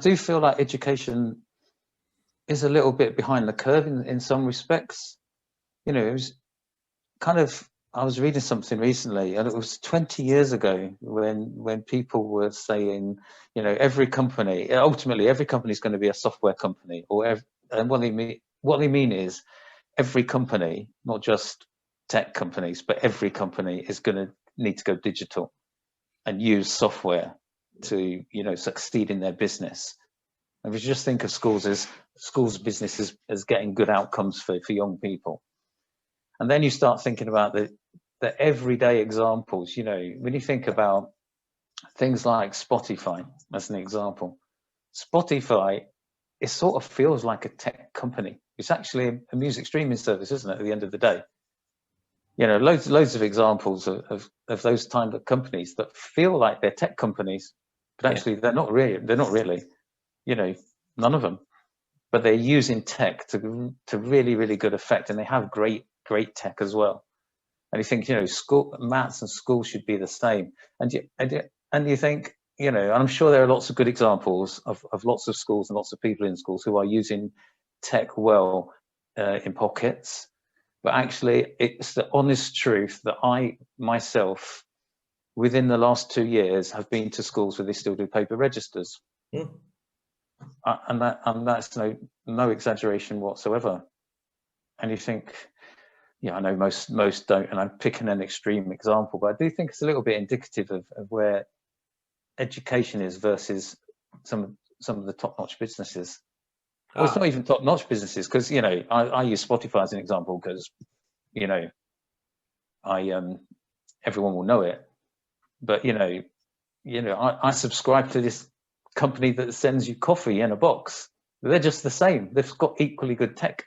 do feel like education is a little bit behind the curve in some respects. You know, it was kind of, I was reading something recently, and it was 20 years ago when people were saying, you know, ultimately every company is going to be a software company, and what they mean is every company, not just tech companies, but every company is going to need to go digital and use software to, you know, succeed in their business. And if you just think of schools businesses as getting good outcomes for young people. And then you start thinking about the everyday examples. You know, when you think about things like Spotify as an example, Spotify, it sort of feels like a tech company. It's actually a music streaming service, isn't it, at the end of the day? You know, loads of examples of those kind of companies that feel like they're tech companies, but actually they're not really, you know, none of them. But they're using tech to really, really good effect, and they have great tech as well. And you think, you know, maths and school should be the same. And you think, you know, and I'm sure there are lots of good examples of lots of schools and lots of people in schools who are using tech well in pockets. But actually, it's the honest truth that I myself, within the last 2 years, have been to schools where they still do paper registers. And that's no exaggeration whatsoever. And you think, yeah, I know most don't, and I'm picking an extreme example, but I do think it's a little bit indicative of where education is versus some of the top-notch businesses. Well, it's not even top-notch businesses, because, you know, I use Spotify as an example because, you know, everyone will know it. But you know, I subscribe to this company that sends you coffee in a box. They're just the same. They've got equally good tech.